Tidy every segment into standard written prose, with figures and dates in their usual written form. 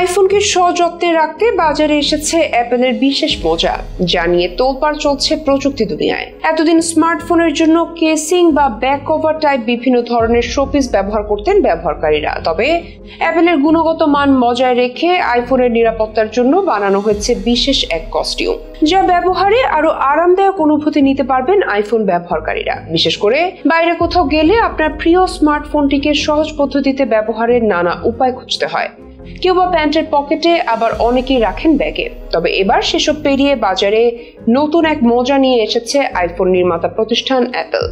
আইফোনকে সযত্নে রাখতে বাজারে এসেছে অ্যাপেলের বিশেষ মজা, যা নিয়ে তোলপাড় চলছে প্রযুক্তি দুনিয়ায়। এতদিন স্মার্টফোনের জন্য কেসিং বা ব্যাক কভার টাইপ বিভিন্ন ধরনের শোপিস ব্যবহার করতেন ব্যবহারকারীরা। তবে অ্যাপেলের গুণগত মান বজায় রেখে আইফোনের নিরাপত্তার জন্য বানানো হয়েছে বিশেষ এক কস্টিউম, যা ব্যবহারে আরো আরামদায়ক অনুভূতি নিতে পারবেন আইফোন ব্যবহারকারীরা। বিশেষ করে বাইরে কোথাও গেলে আপনার প্রিয় স্মার্টফোনটিকে সহজ পদ্ধতিতে ব্যবহারের নানা উপায় খুঁজতে হয়। কেউ বা প্যান্টের পকেটে, আবার অনেকেই রাখেন ব্যাগে। তবে এবার সেসব পেরিয়ে বাজারে নতুন এক মজা নিয়ে এসেছে আইফোন নির্মাতা প্রতিষ্ঠান অ্যাপল।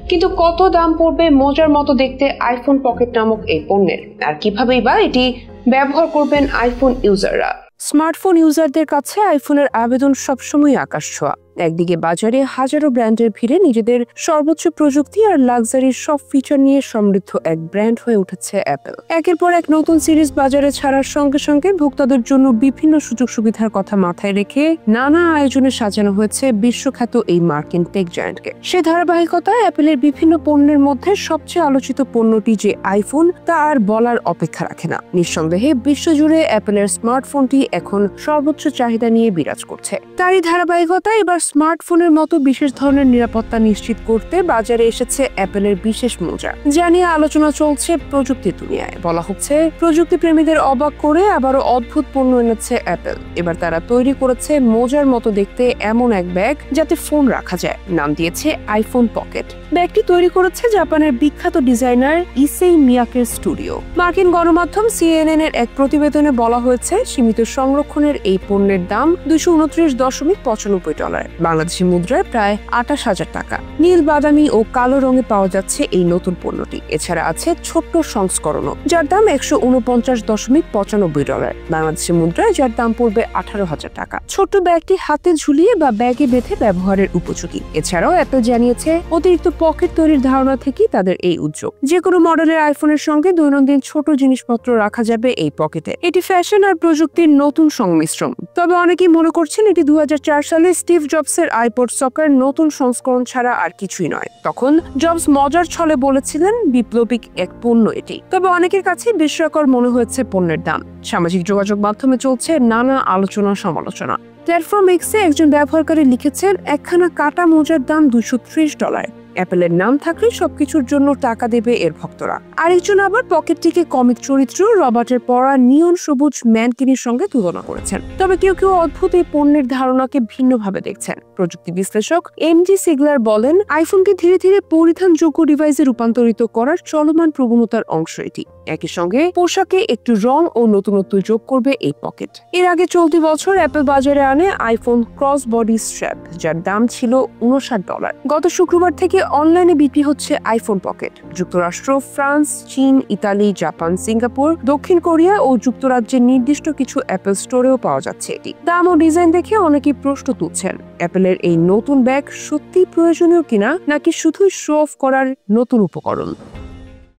কিন্তু কত দাম পড়বে মজার মতো দেখতে আইফোন পকেট নামক এই পণ্যের, আর কিভাবেই বা এটি ব্যবহার করবেন আইফোন ইউজাররা? স্মার্টফোন ইউজারদের কাছে আইফোনের আবেদন সবসময় আকাশ ছোঁয়া। একদিকে বাজারে হাজারো ব্র্যান্ডের ভিড়ে নিজেদের সর্বোচ্চ প্রযুক্তি আর লাক্সারির সব ফিচার নিয়ে সমৃদ্ধ এক ব্র্যান্ড হয়ে উঠেছে অ্যাপল। একের পর এক নতুন সিরিজ বাজারে ছাড়ার সঙ্গে সঙ্গে ভোক্তাদের জন্য বিভিন্ন সুযোগ সুবিধার কথা মাথায় রেখে নানা আয়োজনে সাজানো হয়েছে বিশ্বখ্যাত এই মার্কিন টেক জায়ান্টকে। সে ধারাবাহিকতায় অ্যাপলের বিভিন্ন পণ্যের মধ্যে সবচেয়ে আলোচিত পণ্যটি যে আইফোন, তা আর বলার অপেক্ষা রাখে না। নিঃসন্দেহে বিশ্বজুড়ে অ্যাপলের স্মার্টফোনটি এখন সর্বোচ্চ চাহিদা নিয়ে বিরাজ করছে। তারই ধারাবাহিকতায় এবার স্মার্টফোনের মতো বিশেষ ধরনের নিরাপত্তা নিশ্চিত করতে বাজারে এসেছে অ্যাপলের বিশেষ মজা, যা নিয়ে আলোচনা চলছে প্রযুক্তি দুনিয়ায়। বলা হচ্ছে প্রযুক্তি প্রেমীদের অবাক করে আবারও অদ্ভুত পণ্য এনেছে অ্যাপল। এবার তারা তৈরি করেছে মজার মতো দেখতে এমন এক ব্যাগ যাতে ফোন রাখা যায়। নাম দিয়েছে আইফোন পকেট। ব্যাগটি তৈরি করেছে জাপানের বিখ্যাত ডিজাইনার ইসেই মিয়াকের স্টুডিও। মার্কিন গণমাধ্যম CNN এর এক প্রতিবেদনে বলা হয়েছে সীমিত সংরক্ষণের এই পণ্যের দাম $229.95, বাংলাদেশি মুদ্রায় প্রায় 28,000 টাকা। নীল, বাদামি ও কালো রঙে পাওয়া যাচ্ছে এই নতুন পণ্যটি। এছাড়া আছে ছোট্ট সংস্করণও, যার দাম $149.95, বাংলাদেশি মুদ্রায় যার দাম পড়বে 18,000 টাকা। ছোট্ট ব্যাগটি হাতে ঝুলিয়ে বা ব্যাগে বেঁধে ব্যবহারের উপযোগী। এছাড়াও অ্যাপল জানিয়েছে অতিরিক্ত পকেট তৈরির ধারণা থেকেই তাদের এই উদ্যোগ। যে কোনো মডেলের আইফোনের সঙ্গে দৈনন্দিন ছোট জিনিসপত্র রাখা যাবে এই পকেটে। এটি ফ্যাশন আর প্রযুক্তির নতুন সংমিশ্রণ। তবে অনেকেই মনে করছেন এটি 2004 সালে স্টিভ জবসের আইপড সকের নতুন সংস্করণ ছাড়া আর কিছুই নয়। তখন জবস মজার ছলে বলেছিলেন বিপ্লবিক এক পণ্য এটি। তবে অনেকের কাছে বিস্ময়কর মনে হয়েছে পণ্যের দাম। সামাজিক যোগাযোগ মাধ্যমে চলছে নানা আলোচনা সমালোচনা। প্ল্যাটফর্ম এক্সে একজন ব্যবহারকারী লিখেছেন, একখানা কাটা মোজার দাম $230। অ্যাপেলের নাম থাকলে সবকিছুর জন্য টাকা দেবে এর ভক্তরা। আরেকজন আবার পকেটটিকে কমিক চরিত্র রবার্টের পরা নিয়ন সবুজ ম্যানকিনের সঙ্গে তুলনা করেছেন। তবে কেউ কেউ অদ্ভুত এই পণ্যের ধারণাকে ভিন্নভাবে দেখছেন। প্রযুক্তি বিশ্লেষক MG সিগলার বলেন, আইফোনকে ধীরে ধীরে পরিধানযোগ্য ডিভাইসে রূপান্তরিত করার চলমান প্রবণতার অংশ এটি। একই সঙ্গে পোশাকে একটু রং ও নতুনত্ব যোগ করবে এই পকেট। এর আগে চলতি বছর অ্যাপল বাজারে আনে আইফোন ক্রস বডি স্ট্র্যাপ, যার দাম ছিল $59। গত শুক্রবার থেকে অনলাইনে বিক্রি হচ্ছে আইফোন পকেট। যুক্তরাষ্ট্র, ফ্রান্স, চীন, ইতালি, জাপান, সিঙ্গাপুর, দক্ষিণ কোরিয়া ও যুক্তরাজ্যের নির্দিষ্ট কিছু অ্যাপল স্টোরেও পাওয়া যাচ্ছে এটি। দাম ও ডিজাইন দেখে অনেকেই প্রশ্ন তুলছেন, অ্যাপলের এই নতুন ব্যাগ সত্যি প্রয়োজনীয় কিনা, নাকি শুধুই শো অফ করার নতুন উপকরণ।